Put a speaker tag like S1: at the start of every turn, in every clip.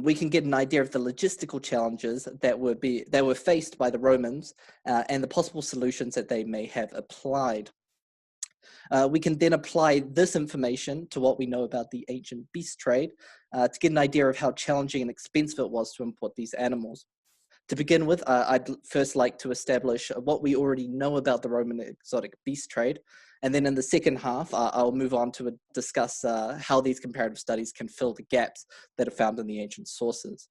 S1: we can get an idea of the logistical challenges that were faced by the Romans and the possible solutions that they may have applied. We can then apply this information to what we know about the ancient beast trade to get an idea of how challenging and expensive it was to import these animals. To begin with, I'd first like to establish what we already know about the Roman exotic beast trade. And then in the second half, I'll move on to discuss how these comparative studies can fill the gaps that are found in the ancient sources.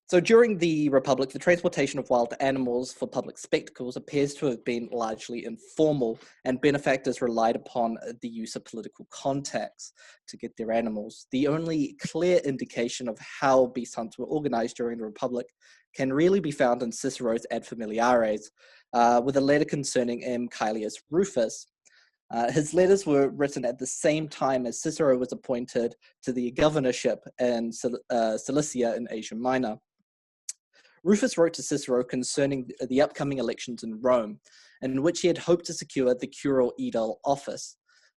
S1: So during the Republic, the transportation of wild animals for public spectacles appears to have been largely informal, and benefactors relied upon the use of political contacts to get their animals. The only clear indication of how beast hunts were organized during the Republic can really be found in Cicero's Ad Familiares, with a letter concerning M. Caelius Rufus. His letters were written at the same time as Cicero was appointed to the governorship in Cilicia in Asia Minor. Rufus wrote to Cicero concerning the upcoming elections in Rome, in which he had hoped to secure the curule aedile office.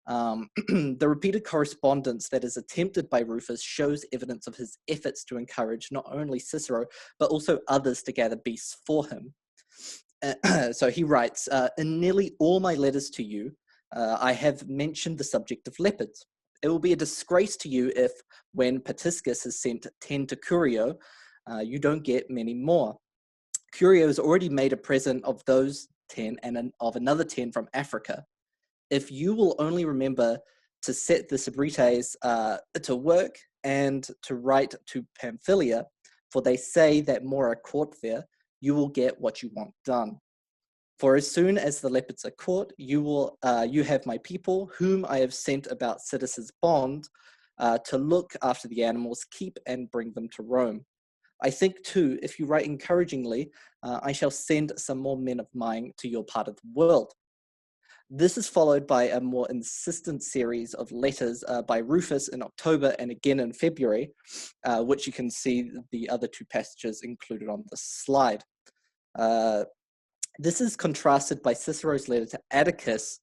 S1: The repeated correspondence that is attempted by Rufus shows evidence of his efforts to encourage not only Cicero, but also others to gather beasts for him. So he writes, in nearly all my letters to you, I have mentioned the subject of leopards. It will be a disgrace to you if, when Patiscus has sent 10 to Curio, you don't get many more. Curio has already made a present of those 10 and of another 10 from Africa. If you will only remember to set the Sabrites to work and to write to Pamphylia, for they say that more are caught there, you will get what you want done. For as soon as the leopards are caught, you have my people, whom I have sent about Citus's bond, to look after the animals, keep and bring them to Rome. I think too, if you write encouragingly, I shall send some more men of mine to your part of the world. This is followed by a more insistent series of letters by Rufus in October and again in February, which you can see the other two passages included on the slide. This is contrasted by Cicero's letter to Atticus,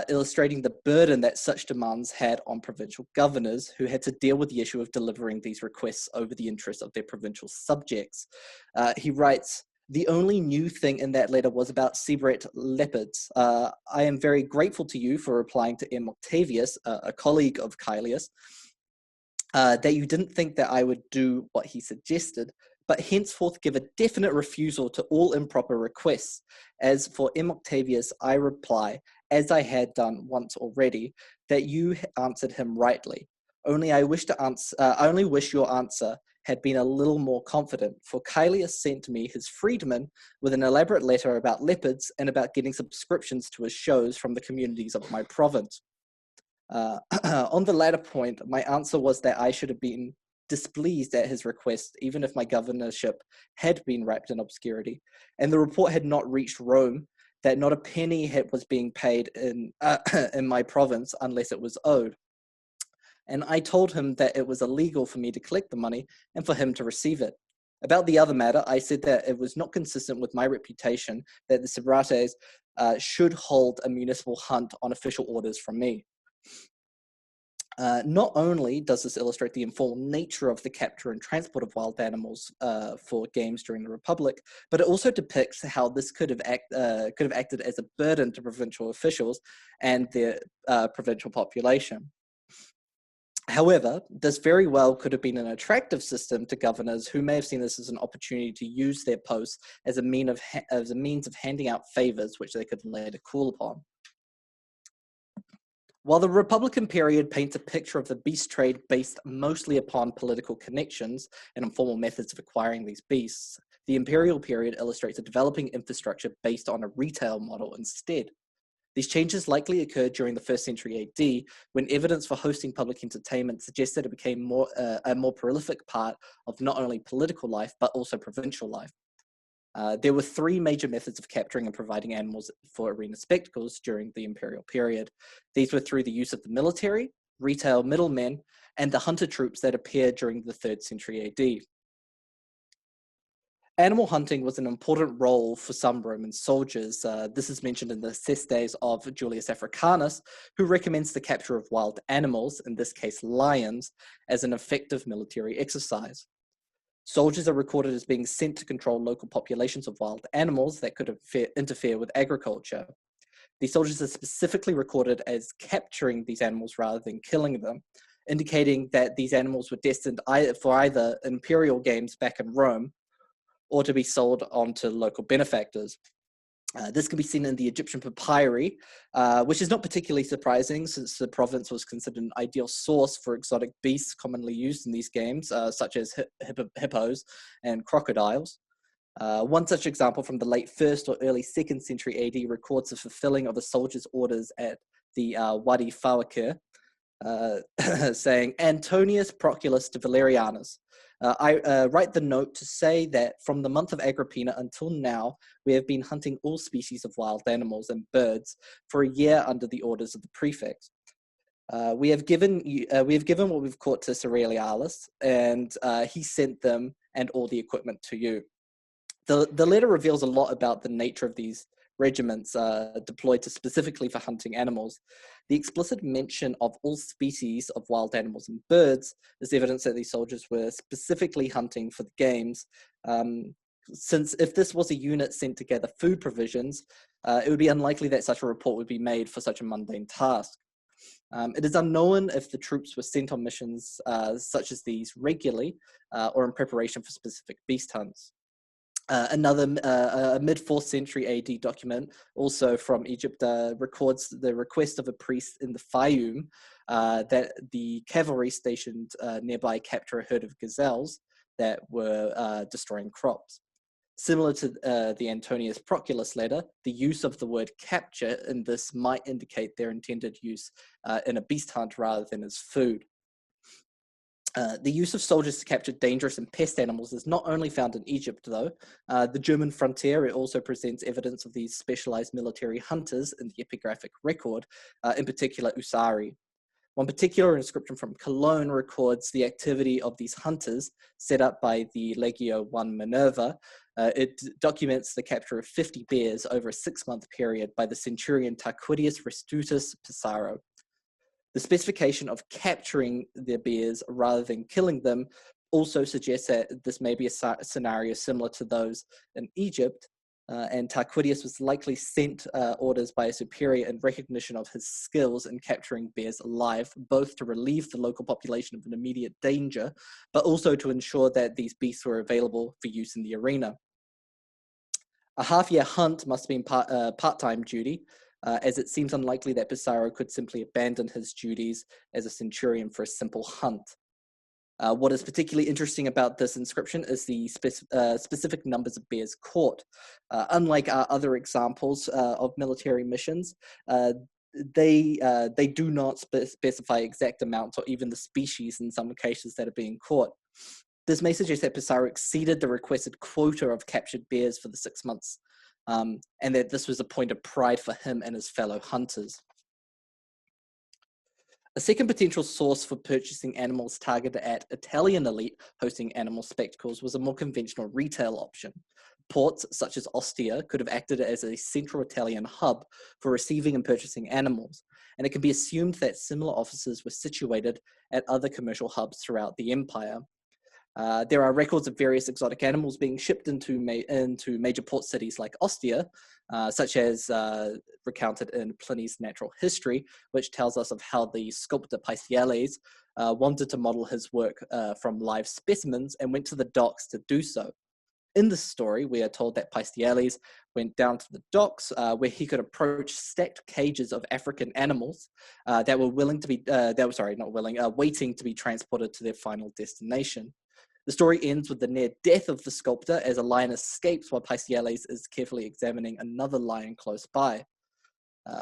S1: illustrating the burden that such demands had on provincial governors who had to deal with the issue of delivering these requests over the interests of their provincial subjects. He writes, the only new thing in that letter was about Sebret leopards. I am very grateful to you for replying to M. Octavius, a colleague of Caelius, that you didn't think that I would do what he suggested, but henceforth give a definite refusal to all improper requests. As for M. Octavius, I reply, as I had done once already, that you answered him rightly. Only I wish your answer had been a little more confident, for Caelius sent me his freedman with an elaborate letter about leopards and about getting subscriptions to his shows from the communities of my province. On the latter point, my answer was that I should have been displeased at his request, even if my governorship had been wrapped in obscurity, and the report had not reached Rome, that not a penny was being paid in my province unless it was owed. And I told him that it was illegal for me to collect the money and for him to receive it. About the other matter, I said that it was not consistent with my reputation that the Sabrates should hold a municipal hunt on official orders from me. Not only does this illustrate the informal nature of the capture and transport of wild animals for games during the Republic, but it also depicts how this could have acted as a burden to provincial officials and their provincial population. However, this very well could have been an attractive system to governors who may have seen this as an opportunity to use their posts as a means of handing out favors which they could later call upon. While the Republican period paints a picture of the beast trade based mostly upon political connections and informal methods of acquiring these beasts, the imperial period illustrates a developing infrastructure based on a retail model instead. These changes likely occurred during the 1st century AD, when evidence for hosting public entertainment suggests that it became a more prolific part of not only political life, but also provincial life. There were 3 major methods of capturing and providing animals for arena spectacles during the imperial period. These were through the use of the military, retail middlemen, and the hunter troops that appeared during the 3rd century AD. Animal hunting was an important role for some Roman soldiers. This is mentioned in the Cestes of Julius Africanus, who recommends the capture of wild animals, in this case lions, as an effective military exercise. Soldiers are recorded as being sent to control local populations of wild animals that could interfere with agriculture. These soldiers are specifically recorded as capturing these animals rather than killing them, indicating that these animals were destined for either imperial games back in Rome or to be sold on to local benefactors. This can be seen in the Egyptian papyri, which is not particularly surprising since the province was considered an ideal source for exotic beasts commonly used in these games, such as hippos and crocodiles. One such example from the late 1st or early 2nd century AD records the fulfilling of a soldier's orders at the Wadi Fawakir, saying, Antonius Proculus to Valerianus. I write the note to say that from the month of Agrippina until now, we have been hunting all species of wild animals and birds for a year under the orders of the prefect. We have given what we've caught to Cerealialis, and he sent them and all the equipment to you. The letter reveals a lot about the nature of these regiments deployed to specifically for hunting animals. The explicit mention of all species of wild animals and birds is evidence that these soldiers were specifically hunting for the games, since if this was a unit sent to gather food provisions, it would be unlikely that such a report would be made for such a mundane task. It is unknown if the troops were sent on missions such as these regularly or in preparation for specific beast hunts. Another mid-4th century AD document, also from Egypt, records the request of a priest in the Fayum that the cavalry stationed nearby capture a herd of gazelles that were destroying crops. Similar to the Antonius Proculus letter, the use of the word capture in this might indicate their intended use in a beast hunt rather than as food. The use of soldiers to capture dangerous and pest animals is not only found in Egypt, though. The German frontier, it also presents evidence of these specialized military hunters in the epigraphic record, in particular Usari. One particular inscription from Cologne records the activity of these hunters set up by the Legio I Minerva. It documents the capture of 50 bears over a 6-month period by the centurion Tarquinius Restutus Pissarro. The specification of capturing the bears rather than killing them also suggests that this may be a scenario similar to those in Egypt, and Tarquinius was likely sent orders by a superior in recognition of his skills in capturing bears alive, both to relieve the local population of an immediate danger, but also to ensure that these beasts were available for use in the arena. A half-year hunt must have been part-time duty, as it seems unlikely that Pissarro could simply abandon his duties as a centurion for a simple hunt. What is particularly interesting about this inscription is the specific numbers of bears caught. Unlike other examples of military missions, they do not specify exact amounts or even the species in some cases that are being caught. This may suggest that Pissarro exceeded the requested quota of captured bears for the 6 months, and that this was a point of pride for him and his fellow hunters. A second potential source for purchasing animals targeted at Italian elite hosting animal spectacles was a more conventional retail option. Ports such as Ostia could have acted as a central Italian hub for receiving and purchasing animals, and it can be assumed that similar offices were situated at other commercial hubs throughout the empire. There are records of various exotic animals being shipped into major port cities like Ostia, such as recounted in Pliny's Natural History, which tells us of how the sculptor Paisiales wanted to model his work from live specimens and went to the docks to do so. In this story, we are told that Paisiales went down to the docks where he could approach stacked cages of African animals that were waiting to be transported to their final destination. The story ends with the near death of the sculptor as a lion escapes while Paisiales is carefully examining another lion close by.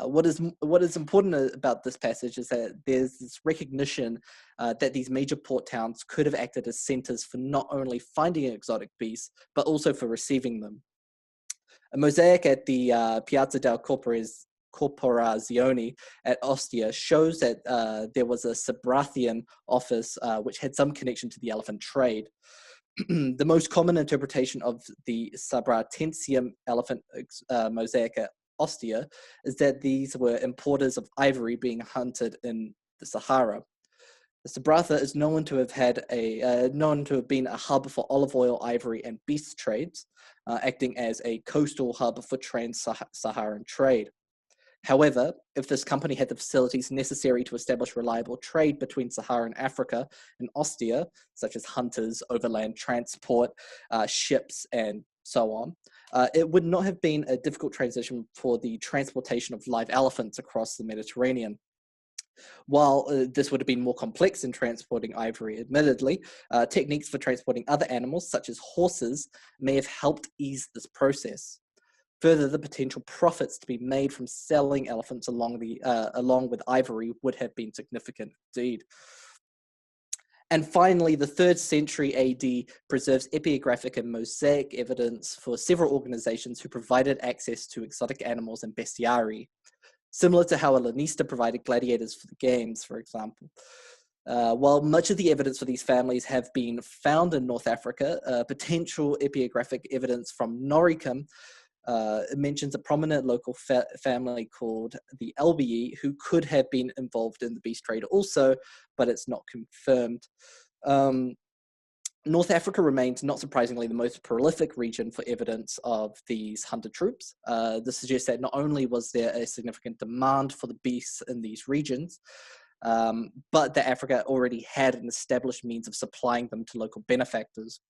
S1: What is important about this passage is that there's this recognition that these major port towns could have acted as centers for not only finding exotic beasts, but also for receiving them. A mosaic at the Piazza del Corporazione at Ostia shows that there was a Sabrathian office which had some connection to the elephant trade. The most common interpretation of the Sabratensium elephant mosaic at Ostia is that these were importers of ivory being hunted in the Sahara. The Sabratha is known to have been a hub for olive oil, ivory, and beast trades, acting as a coastal hub for trans-Saharan trade. However, if this company had the facilities necessary to establish reliable trade between Saharan Africa and Ostia, such as hunters, overland transport, ships, and so on, it would not have been a difficult transition for the transportation of live elephants across the Mediterranean. While this would have been more complex in transporting ivory, admittedly, techniques for transporting other animals, such as horses, may have helped ease this process. Further, the potential profits to be made from selling elephants along with ivory would have been significant indeed. And finally, the 3rd century AD preserves epigraphic and mosaic evidence for several organizations who provided access to exotic animals and bestiary, similar to how a lanista provided gladiators for the games, for example. While much of the evidence for these families have been found in North Africa, potential epigraphic evidence from Noricum mentions a prominent local family called the Elbii who could have been involved in the beast trade also, but it's not confirmed. North Africa remains, not surprisingly, the most prolific region for evidence of these hunter troops. This suggests that not only was there a significant demand for the beasts in these regions, but that Africa already had an established means of supplying them to local benefactors.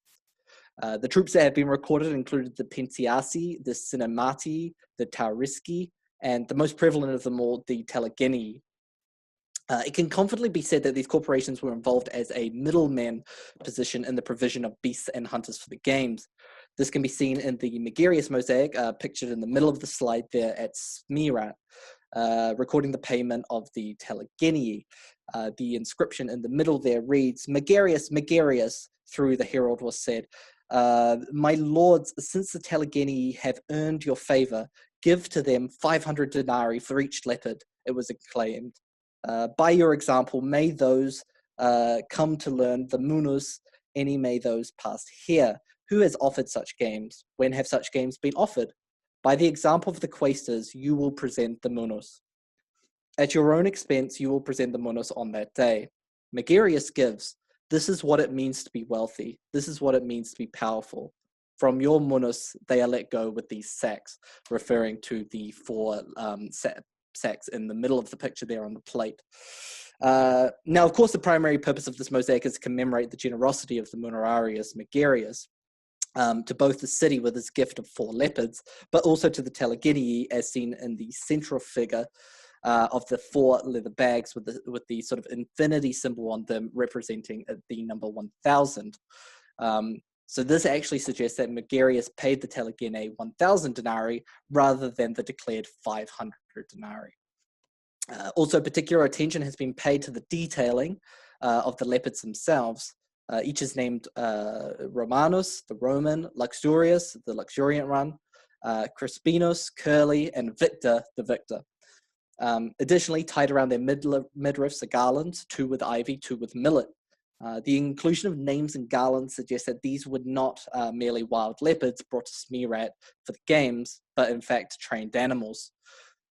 S1: The troops that have been recorded included the Pensiasi, the Sinemati, the Tauriski, and the most prevalent of them all, the Telegenii. It can confidently be said that these corporations were involved as a middleman position in the provision of beasts and hunters for the games. This can be seen in the Megarius mosaic, pictured in the middle of the slide there at Smirat, recording the payment of the Telegenii. The inscription in the middle there reads, Megarius, Megarius, through the herald was said, my lords, since the Telegenii have earned your favor, give to them 500 denarii for each leopard, it was acclaimed. By your example, may those come to learn the munus, any may those past here. Who has offered such games? When have such games been offered? By the example of the quaestors, you will present the munus. At your own expense, you will present the munus on that day. Megarius gives. This is what it means to be wealthy. This is what it means to be powerful. From your munus, they are let go with these sacks, referring to the 4 sacks in the middle of the picture there on the plate. Now, of course, the primary purpose of this mosaic is to commemorate the generosity of the Munerius Megarius to both the city with his gift of 4 leopards, but also to the Telegenii, as seen in the central figure of the 4 leather bags with the sort of infinity symbol on them, representing the number 1000. So this actually suggests that Megarius paid the Telegenii 1,000 denarii rather than the declared 500 denarii. Also, particular attention has been paid to the detailing of the leopards themselves. Each is named Romanus, the Roman, Luxurious, the luxuriant one, Crispinus, Curly, and Victor, the victor. Additionally, tied around their midriffs are garlands, 2 with ivy, 2 with millet. The inclusion of names and garlands suggests that these were not merely wild leopards brought to Smirat for the games, but in fact trained animals.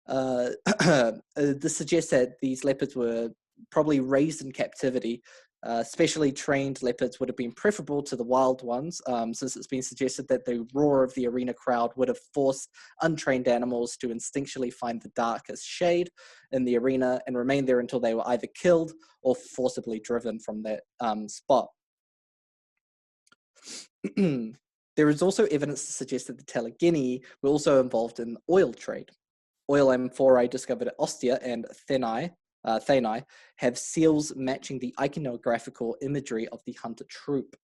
S1: This suggests that these leopards were probably raised in captivity. Specially trained leopards would have been preferable to the wild ones, since it's been suggested that the roar of the arena crowd would have forced untrained animals to instinctually find the darkest shade in the arena and remain there until they were either killed or forcibly driven from that spot. There is also evidence to suggest that the Telegenii were also involved in oil trade. Oil amphorae discovered at Ostia and Thenai have seals matching the iconographical imagery of the hunter troop.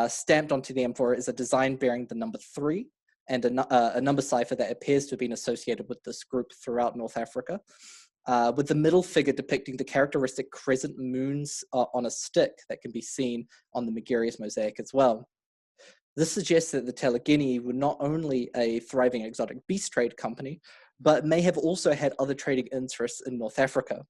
S1: Stamped onto the amphora is a design bearing the number 3 and a number cipher that appears to have been associated with this group throughout North Africa, with the middle figure depicting the characteristic crescent moons on a stick that can be seen on the Megarius mosaic as well. This suggests that the Telegenii were not only a thriving exotic beast trade company, but may have also had other trading interests in North Africa.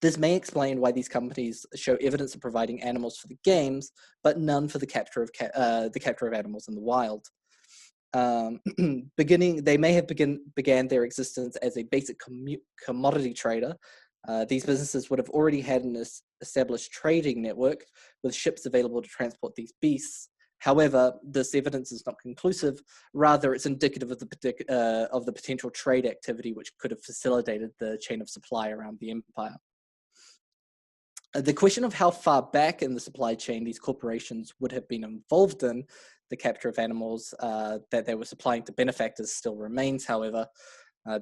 S1: This may explain why these companies show evidence of providing animals for the games, but none for the capture of animals in the wild. They may have began their existence as a basic commodity trader. These businesses would have already had an established trading network with ships available to transport these beasts. However, this evidence is not conclusive. Rather, it's indicative of the potential trade activity which could have facilitated the chain of supply around the empire. The question of how far back in the supply chain these corporations would have been involved in the capture of animals that they were supplying to benefactors still remains, however.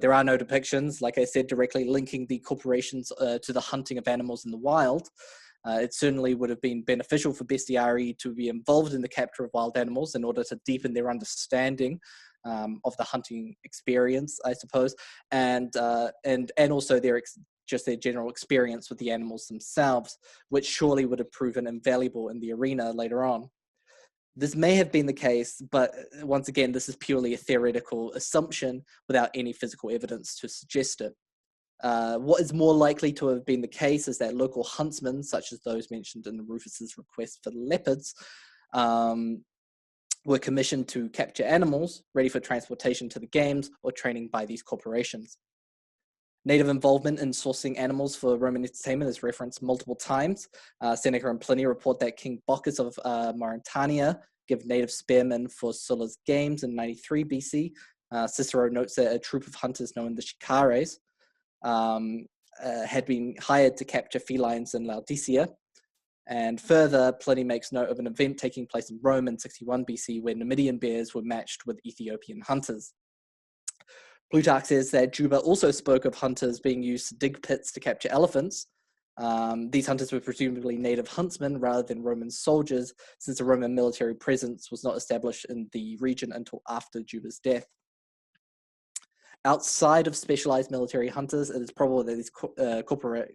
S1: There are no depictions, like I said, directly linking the corporations to the hunting of animals in the wild. It certainly would have been beneficial for bestiari to be involved in the capture of wild animals in order to deepen their understanding of the hunting experience, I suppose, and also their general experience with the animals themselves, which surely would have proven invaluable in the arena later on. This may have been the case, but once again, this is purely a theoretical assumption without any physical evidence to suggest it. What is more likely to have been the case is that local huntsmen, such as those mentioned in Rufus's request for the leopards, were commissioned to capture animals ready for transportation to the games or training by these corporations. Native involvement in sourcing animals for Roman entertainment is referenced multiple times. Seneca and Pliny report that King Bocchus of Mauritania gave native spearmen for Sulla's games in 93 BC. Cicero notes that a troop of hunters known as the Shicares had been hired to capture felines in Laodicea. And further, Pliny makes note of an event taking place in Rome in 61 BC where Numidian bears were matched with Ethiopian hunters. Plutarch says that Juba also spoke of hunters being used to dig pits to capture elephants. These hunters were presumably native huntsmen rather than Roman soldiers, since a Roman military presence was not established in the region until after Juba's death. Outside of specialized military hunters, it is probable that these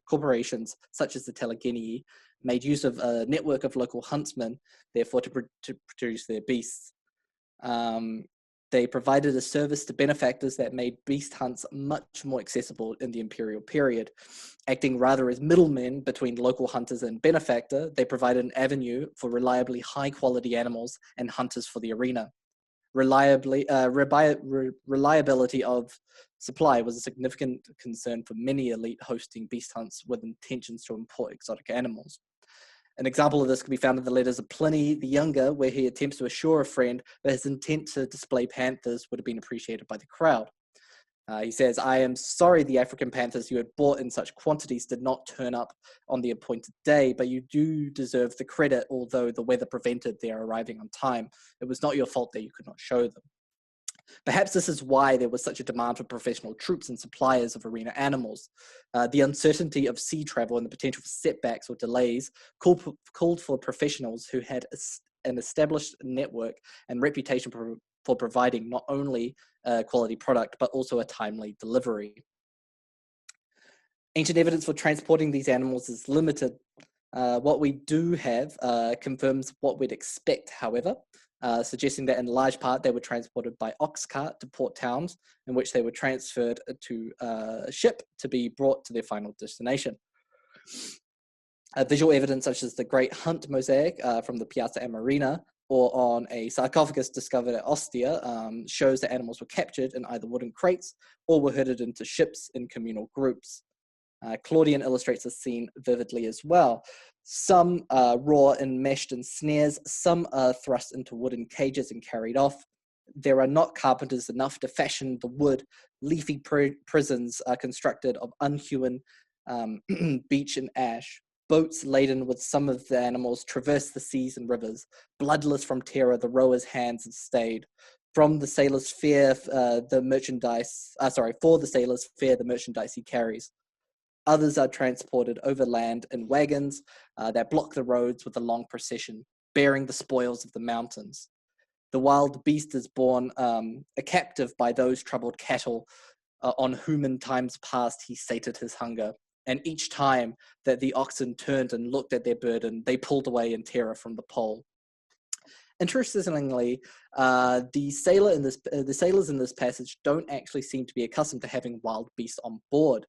S1: corporations, such as the Telegenii, made use of a network of local huntsmen, therefore to produce their beasts. They provided a service to benefactors that made beast hunts much more accessible in the imperial period. Acting rather as middlemen between local hunters and benefactor, they provided an avenue for reliably high-quality animals and hunters for the arena. Reliability of supply was a significant concern for many elite hosting beast hunts with intentions to import exotic animals. An example of this can be found in the letters of Pliny the Younger, where he attempts to assure a friend that his intent to display panthers would have been appreciated by the crowd. He says, "I am sorry the African panthers you had bought in such quantities did not turn up on the appointed day, but you do deserve the credit, although the weather prevented their arriving on time. It was not your fault that you could not show them." Perhaps this is why there was such a demand for professional troops and suppliers of arena animals. The uncertainty of sea travel and the potential for setbacks or delays called for professionals who had an established network and reputation for providing not only a quality product, but also a timely delivery. Ancient evidence for transporting these animals is limited. What we do have confirms what we'd expect, however, suggesting that in large part they were transported by ox cart to port towns in which they were transferred to a ship to be brought to their final destination. Visual evidence such as the Great Hunt mosaic from the Piazza Amarina or on a sarcophagus discovered at Ostia shows that animals were captured in either wooden crates or were herded into ships in communal groups. Claudian illustrates this scene vividly as well. Some raw enmeshed in snares, some are thrust into wooden cages and carried off. There are not carpenters enough to fashion the wood. Leafy prisons are constructed of unhewn beech and ash. Boats laden with some of the animals traverse the seas and rivers. Bloodless from terror, the rowers' hands have stayed. From the sailor's fear, for the sailor's fear, the merchandise he carries. Others are transported overland in wagons that block the roads with a long procession, bearing the spoils of the mountains. The wild beast is borne a captive by those troubled cattle on whom in times past he sated his hunger. And each time that the oxen turned and looked at their burden, they pulled away in terror from the pole. Interestingly, the sailors in this passage don't actually seem to be accustomed to having wild beasts on board.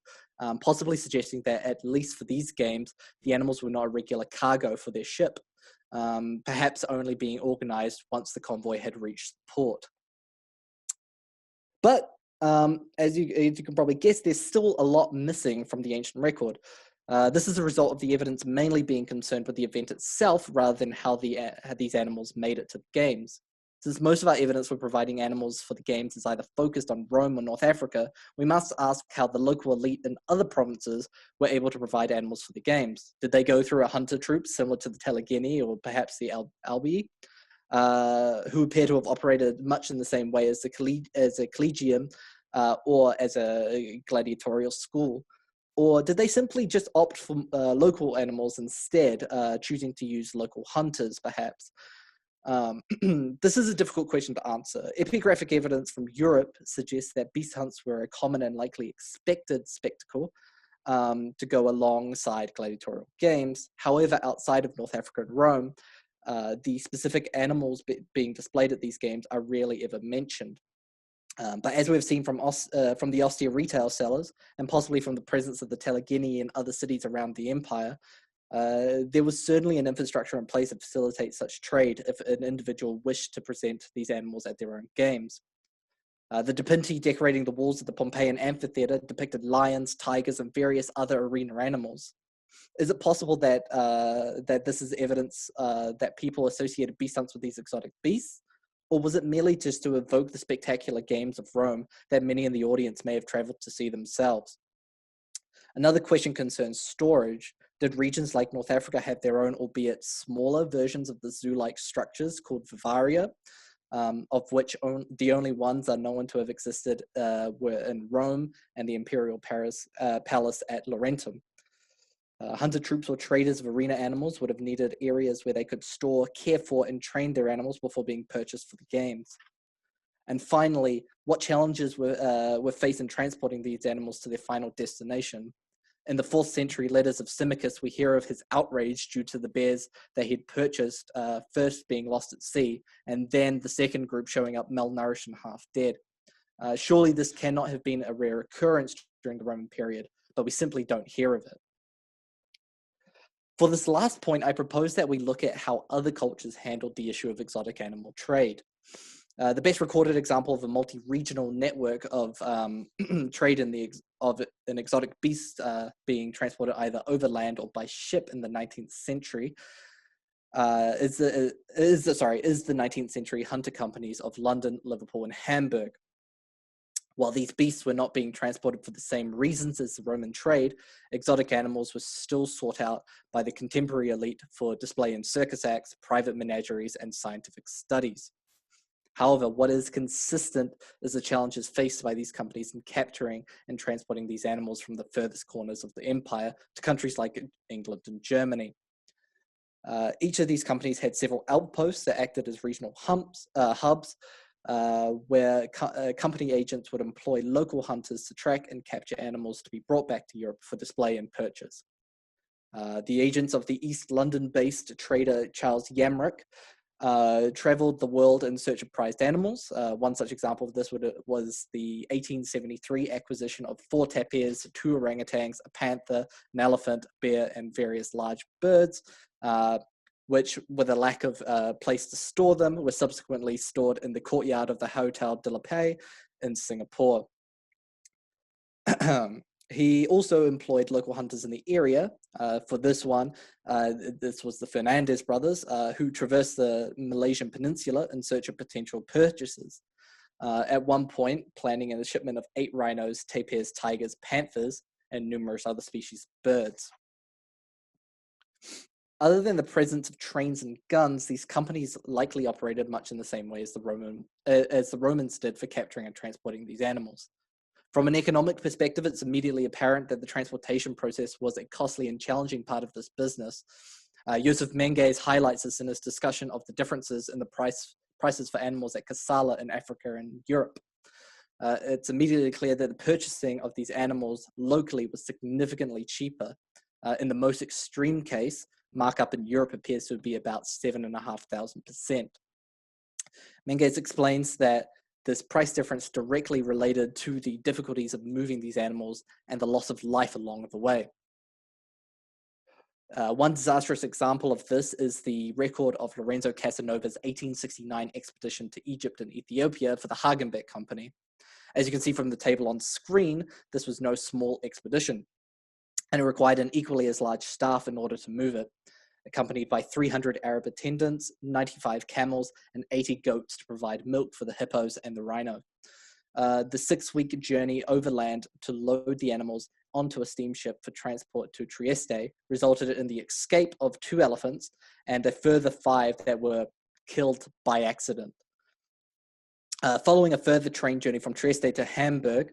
S1: possibly suggesting that at least for these games, the animals were not a regular cargo for their ship, perhaps only being organized once the convoy had reached the port. But as you can probably guess, there's still a lot missing from the ancient record. This is a result of the evidence mainly being concerned with the event itself rather than how these animals made it to the games. Since most of our evidence for providing animals for the games is either focused on Rome or North Africa, we must ask how the local elite in other provinces were able to provide animals for the games. Did they go through a hunter troop similar to the Telegini or perhaps the Albii, who appear to have operated much in the same way as a collegium or as a gladiatorial school? Or did they simply just opt for local animals instead, choosing to use local hunters, perhaps? This is a difficult question to answer. Epigraphic evidence from Europe suggests that beast hunts were a common and likely expected spectacle to go alongside gladiatorial games. However, outside of North Africa and Rome, the specific animals being displayed at these games are rarely ever mentioned. But as we've seen from the austere retail sellers, and possibly from the presence of the Telegini in other cities around the empire, there was certainly an infrastructure in place to facilitate such trade if an individual wished to present these animals at their own games. The dipinti decorating the walls of the Pompeian amphitheater depicted lions, tigers, and various other arena animals. Is it possible that that this is evidence that people associated beast hunts with these exotic beasts? Or was it merely just to evoke the spectacular games of Rome that many in the audience may have traveled to see themselves? Another question concerns storage. Did regions like North Africa have their own, albeit smaller, versions of the zoo-like structures called vivaria, of which the only ones are known to have existed were in Rome and the imperial palace at Laurentum? Hunter troops or traders of arena animals would have needed areas where they could store, care for, and train their animals before being purchased for the games. And finally, what challenges were faced in transporting these animals to their final destination? In the 4th century letters of Symmachus, we hear of his outrage due to the bears that he'd purchased first being lost at sea, and then the second group showing up malnourished and half dead. Surely this cannot have been a rare occurrence during the Roman period, but we simply don't hear of it. For this last point, I propose that we look at how other cultures handled the issue of exotic animal trade. The best recorded example of a multi-regional network of trade of an exotic beast being transported either overland or by ship in the 19th century is the 19th century hunter companies of London, Liverpool, and Hamburg. While these beasts were not being transported for the same reasons as the Roman trade, exotic animals were still sought out by the contemporary elite for display in circus acts, private menageries, and scientific studies. However, what is consistent is the challenges faced by these companies in capturing and transporting these animals from the furthest corners of the empire to countries like England and Germany. Each of these companies had several outposts that acted as regional hubs, where company agents would employ local hunters to track and capture animals to be brought back to Europe for display and purchase. The agents of the East London-based trader Charles Yamrick traveled the world in search of prized animals. One such example of this was the 1873 acquisition of 4 tapirs, 2 orangutans, a panther, an elephant, bear, and various large birds, which, with a lack of place to store them, were subsequently stored in the courtyard of the Hotel de la Paix in Singapore. He also employed local hunters in the area. For this one, this was the Fernandez brothers, who traversed the Malaysian peninsula in search of potential purchasers. At one point, planning a shipment of 8 rhinos, tapirs, tigers, panthers, and numerous other species of birds. Other than the presence of trains and guns, these companies likely operated much in the same way as the Romans did for capturing and transporting these animals. From an economic perspective, it's immediately apparent that the transportation process was a costly and challenging part of this business. Joseph Menges highlights this in his discussion of the differences in the prices for animals at Kassala in Africa and Europe. It's immediately clear that the purchasing of these animals locally was significantly cheaper. In the most extreme case, markup in Europe appears to be about 7,500%. Menges explains that This price difference directly related to the difficulties of moving these animals and the loss of life along the way. One disastrous example of this is the record of Lorenzo Casanova's 1869 expedition to Egypt and Ethiopia for the Hagenbeck Company. As you can see from the table on screen, this was no small expedition, and it required an equally as large staff in order to move it, accompanied by 300 Arab attendants, 95 camels, and 80 goats to provide milk for the hippos and the rhino. The 6-week journey overland to load the animals onto a steamship for transport to Trieste resulted in the escape of 2 elephants and a further 5 that were killed by accident. Following a further train journey from Trieste to Hamburg,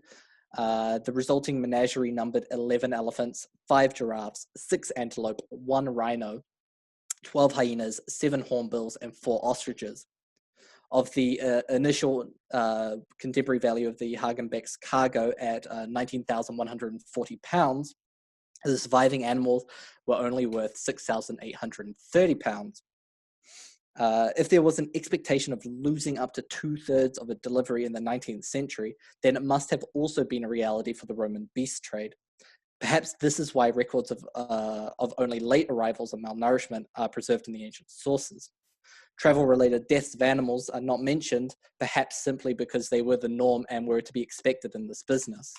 S1: the resulting menagerie numbered 11 elephants, 5 giraffes, 6 antelope, 1 rhino, 12 hyenas, 7 hornbills, and 4 ostriches. Of the initial contemporary value of the Hagenbeck's cargo at 19,140 pounds, the surviving animals were only worth 6,830 pounds. If there was an expectation of losing up to 2/3 of a delivery in the 19th century, then it must have also been a reality for the Roman beast trade. Perhaps this is why records of only late arrivals of malnourishment are preserved in the ancient sources. Travel-related deaths of animals are not mentioned, perhaps simply because they were the norm and were to be expected in this business.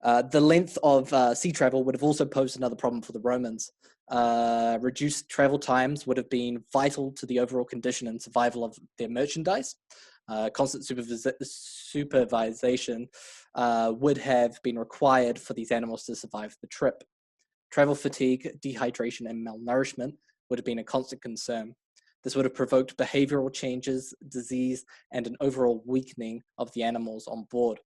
S1: The length of sea travel would have also posed another problem for the Romans. Reduced travel times would have been vital to the overall condition and survival of their merchandise. Constant supervision would have been required for these animals to survive the trip. Travel fatigue, dehydration, and malnourishment would have been a constant concern. This would have provoked behavioral changes, disease, and an overall weakening of the animals on board.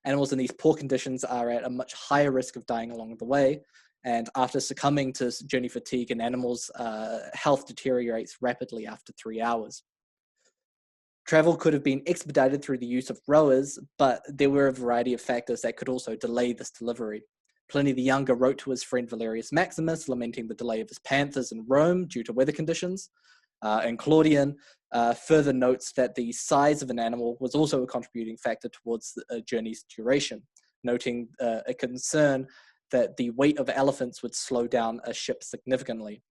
S1: Animals in these poor conditions are at a much higher risk of dying along the way, and after succumbing to journey fatigue, an animal's health deteriorates rapidly after 3 hours. Travel could have been expedited through the use of rowers, but there were a variety of factors that could also delay this delivery. Pliny the Younger wrote to his friend Valerius Maximus, lamenting the delay of his panthers in Rome due to weather conditions. And Claudian further notes that the size of an animal was also a contributing factor towards a journey's duration, noting a concern that the weight of elephants would slow down a ship significantly.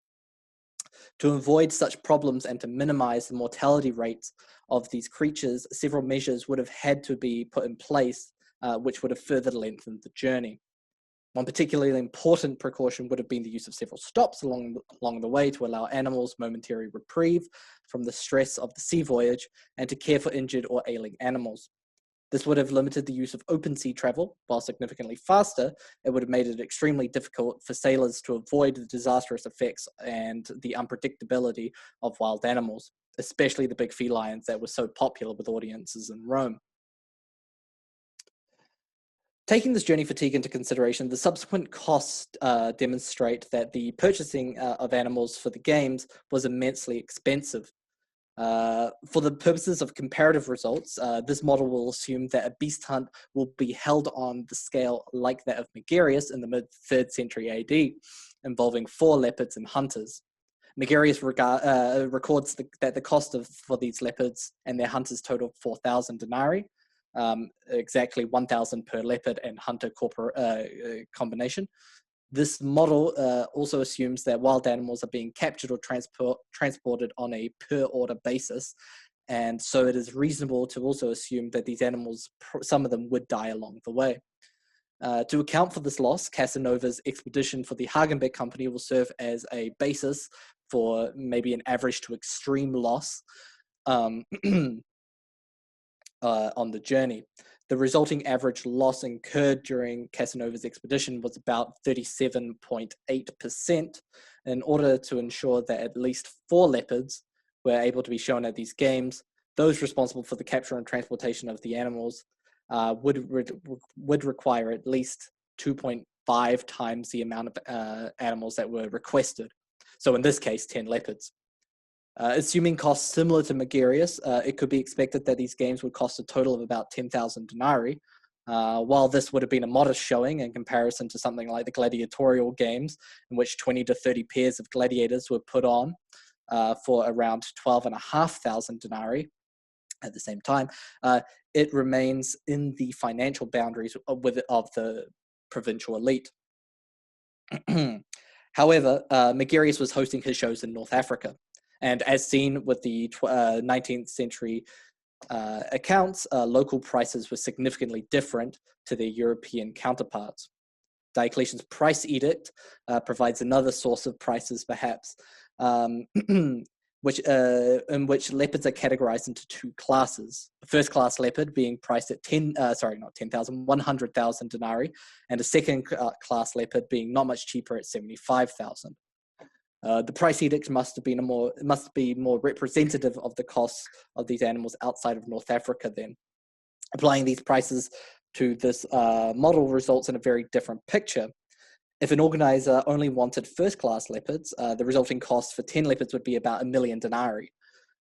S1: To avoid such problems and to minimize the mortality rates of these creatures, several measures would have had to be put in place, which would have further lengthened the journey. One particularly important precaution would have been the use of several stops along the way to allow animals momentary reprieve from the stress of the sea voyage and to care for injured or ailing animals. This would have limited the use of open sea travel. While significantly faster, it would have made it extremely difficult for sailors to avoid the disastrous effects and the unpredictability of wild animals, especially the big felines that were so popular with audiences in Rome. Taking this journey fatigue into consideration, the subsequent costs demonstrate that the purchasing of animals for the games was immensely expensive. For the purposes of comparative results, this model will assume that a beast hunt will be held on the scale like that of Megarius in the mid-3rd century AD, involving 4 leopards and hunters. Megarius records that the cost for these leopards and their hunters totaled 4,000 denarii, exactly 1,000 per leopard and hunter combination. This model also assumes that wild animals are being captured or transported on a per-order basis, and so it is reasonable to also assume that these animals, some of them, would die along the way. To account for this loss, Casanova's expedition for the Hagenbeck Company will serve as a basis for maybe an average to extreme loss on the journey. The resulting average loss incurred during Casanova's expedition was about 37.8%. In order to ensure that at least 4 leopards were able to be shown at these games, those responsible for the capture and transportation of the animals would require at least 2.5 times the amount of animals that were requested. So in this case, 10 leopards. Assuming costs similar to Megarius, it could be expected that these games would cost a total of about 10,000 denarii. While this would have been a modest showing in comparison to something like the gladiatorial games, in which 20 to 30 pairs of gladiators were put on for around 12,500 denarii, At the same time, it remains in the financial boundaries of the provincial elite. However, Megareus was hosting his shows in North Africa, and as seen with the 19th century accounts, local prices were significantly different to their European counterparts. Diocletian's price edict provides another source of prices, perhaps, in which leopards are categorized into two classes. The first class leopard being priced at 100,000 denarii, and a second class leopard being not much cheaper at 75,000. The price edict must be more representative of the costs of these animals outside of North Africa then. Applying these prices to this model results in a very different picture. If an organizer only wanted first-class leopards, the resulting cost for 10 leopards would be about 1 million denarii,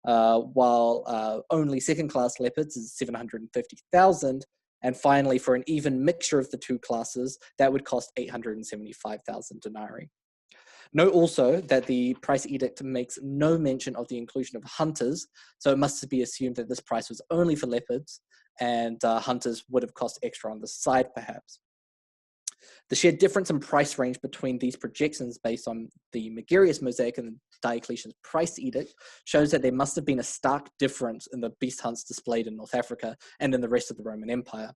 S1: while only second-class leopards is 750,000, and finally, for an even mixture of the two classes, that would cost 875,000 denarii. Note also that the price edict makes no mention of the inclusion of hunters, so it must be assumed that this price was only for leopards, and hunters would have cost extra on the side, perhaps. The sheer difference in price range between these projections based on the Megareus mosaic and Diocletian's price edict shows that there must have been a stark difference in the beast hunts displayed in North Africa and in the rest of the Roman Empire.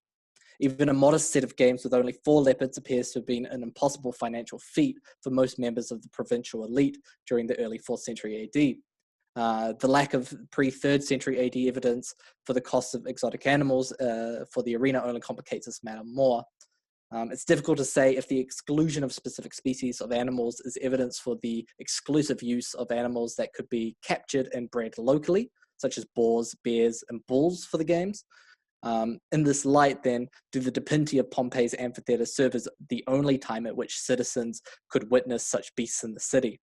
S1: Even a modest set of games with only 4 leopards appears to have been an impossible financial feat for most members of the provincial elite during the early 4th century AD. The lack of pre-3rd century AD evidence for the cost of exotic animals for the arena only complicates this matter more. It's difficult to say if the exclusion of specific species of animals is evidence for the exclusive use of animals that could be captured and bred locally, such as boars, bears, and bulls for the games. In this light, then, do the Dipinti of Pompey's amphitheatre serve as the only time at which citizens could witness such beasts in the city?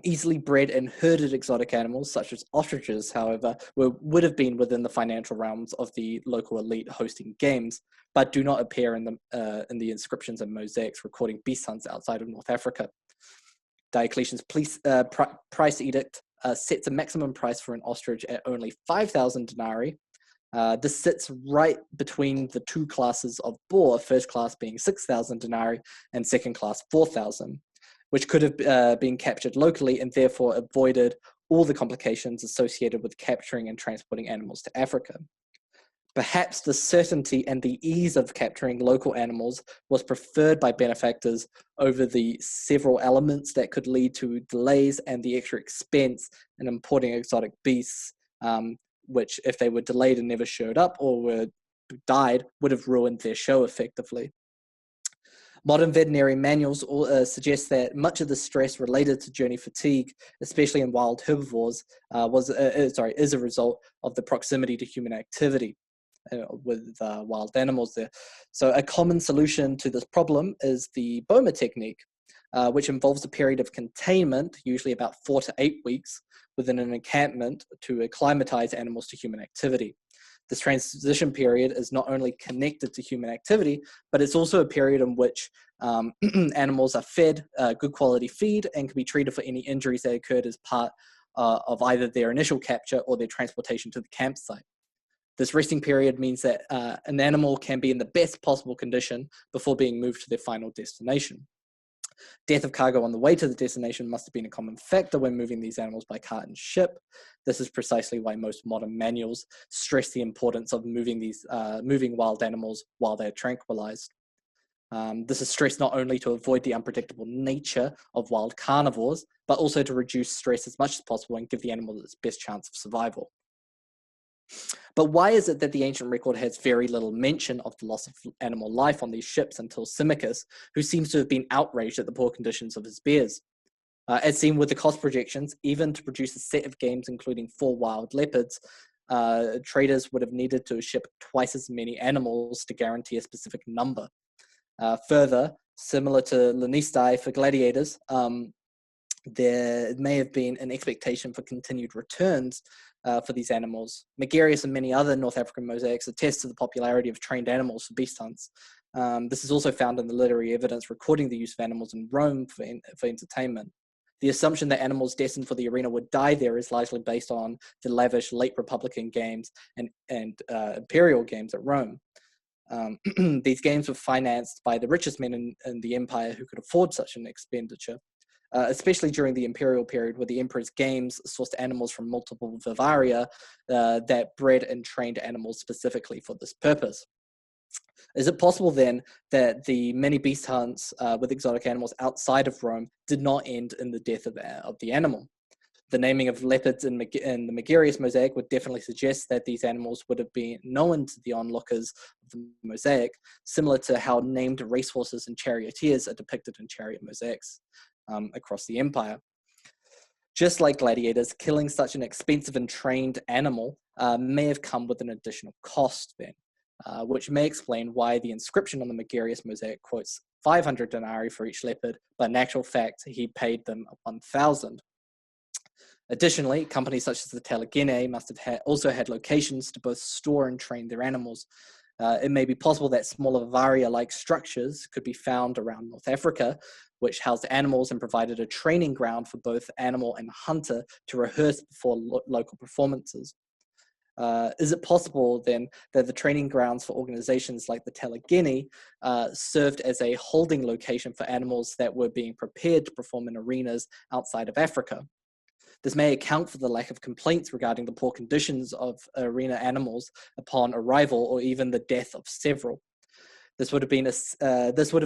S1: Easily bred and herded exotic animals, such as ostriches, however, would have been within the financial realms of the local elite hosting games, but do not appear in the inscriptions and mosaics recording beast hunts outside of North Africa. Diocletian's price edict sets a maximum price for an ostrich at only 5,000 denarii. This sits right between the two classes of boar, first class being 6,000 denarii and second class 4,000, which could have been captured locally and therefore avoided all the complications associated with capturing and transporting animals to Africa. Perhaps the certainty and the ease of capturing local animals was preferred by benefactors over the several elements that could lead to delays and the extra expense in importing exotic beasts, which, if they were delayed and never showed up or died, would have ruined their show effectively. Modern veterinary manuals suggest that much of the stress related to journey fatigue, especially in wild herbivores, is a result of the proximity to human activity with wild animals there. So a common solution to this problem is the Boma technique, which involves a period of containment, usually about 4 to 8 weeks, within an encampment to acclimatize animals to human activity. This transition period is not only connected to human activity, but it's also a period in which animals are fed good quality feed and can be treated for any injuries that occurred as part of either their initial capture or their transportation to the campsite. This resting period means that an animal can be in the best possible condition before being moved to their final destination. Death of cargo on the way to the destination must have been a common factor when moving these animals by cart and ship. This is precisely why most modern manuals stress the importance of moving wild animals while they're tranquilized. This is stressed not only to avoid the unpredictable nature of wild carnivores, but also to reduce stress as much as possible and give the animal its best chance of survival. But why is it that the ancient record has very little mention of the loss of animal life on these ships until Symmachus, who seems to have been outraged at the poor conditions of his bears? As seen with the cost projections, even to produce a set of games including 4 wild leopards, traders would have needed to ship twice as many animals to guarantee a specific number. Further, similar to Lanistae for gladiators, there may have been an expectation for continued returns for these animals. Megareus and many other North African mosaics attest to the popularity of trained animals for beast hunts. This is also found in the literary evidence recording the use of animals in Rome for entertainment. The assumption that animals destined for the arena would die there is largely based on the lavish late Republican games and imperial games at Rome. These games were financed by the richest men in the empire who could afford such an expenditure, especially during the imperial period, where the emperor's games sourced animals from multiple vivaria that bred and trained animals specifically for this purpose. Is it possible then that the many beast hunts with exotic animals outside of Rome did not end in the death of the animal? The naming of leopards in the Megarius mosaic would definitely suggest that these animals would have been known to the onlookers of the mosaic, similar to how named racehorses and charioteers are depicted in chariot mosaics across the empire. Just like gladiators, killing such an expensive and trained animal may have come with an additional cost then, which may explain why the inscription on the Megarius mosaic quotes 500 denarii for each leopard, but in actual fact, he paid them 1,000. Additionally, companies such as the Telegene must have also had locations to both store and train their animals. It may be possible that smaller vivaria-like structures could be found around North Africa, which housed animals and provided a training ground for both animal and hunter to rehearse before local performances. Is it possible then that the training grounds for organizations like the Telegene served as a holding location for animals that were being prepared to perform in arenas outside of Africa? This may account for the lack of complaints regarding the poor conditions of arena animals upon arrival, or even the death of several. This would have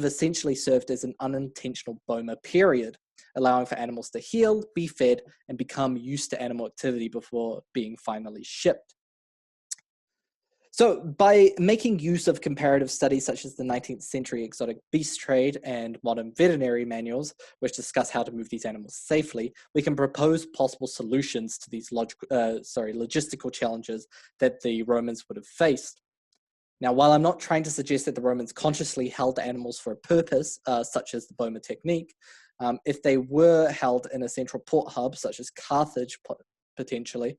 S1: essentially served as an unintentional Boma period, allowing for animals to heal, be fed, and become used to animal activity before being finally shipped. So by making use of comparative studies such as the 19th century exotic beast trade and modern veterinary manuals, which discuss how to move these animals safely, we can propose possible solutions to these logistical challenges that the Romans would have faced. Now, while I'm not trying to suggest that the Romans consciously held animals for a purpose, such as the Boma technique, if they were held in a central port hub, such as Carthage, potentially,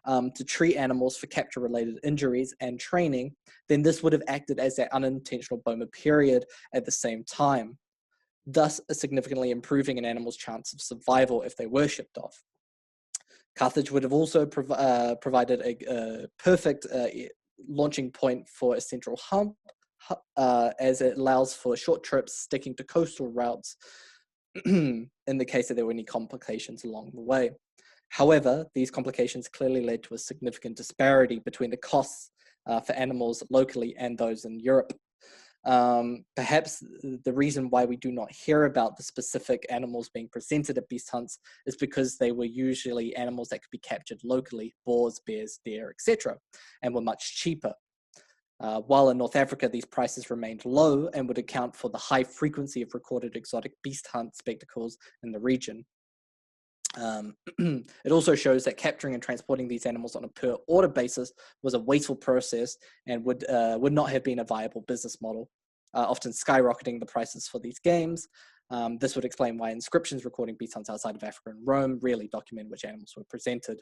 S1: to treat animals for capture-related injuries and training, then this would have acted as that unintentional Boma period at the same time, thus significantly improving an animal's chance of survival if they were shipped off. Carthage would have also provided a perfect launching point for a central hub, as it allows for short trips sticking to coastal routes in the case that there were any complications along the way. However, these complications clearly led to a significant disparity between the costs for animals locally and those in Europe. Perhaps the reason why we do not hear about the specific animals being presented at beast hunts is because they were usually animals that could be captured locally, boars, bears, deer, etc., and were much cheaper. While in North Africa, these prices remained low and would account for the high frequency of recorded exotic beast hunt spectacles in the region. It also shows that capturing and transporting these animals on a per order basis was a wasteful process and would not have been a viable business model, often skyrocketing the prices for these games. This would explain why inscriptions recording beast hunts outside of Africa and Rome rarely document which animals were presented.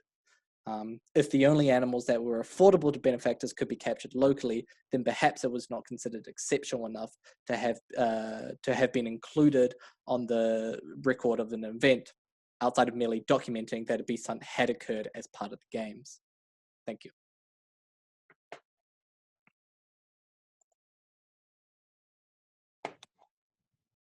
S1: If the only animals that were affordable to benefactors could be captured locally, then perhaps it was not considered exceptional enough to have been included on the record of an event, outside of merely documenting that a beast hunt had occurred as part of the games. Thank you.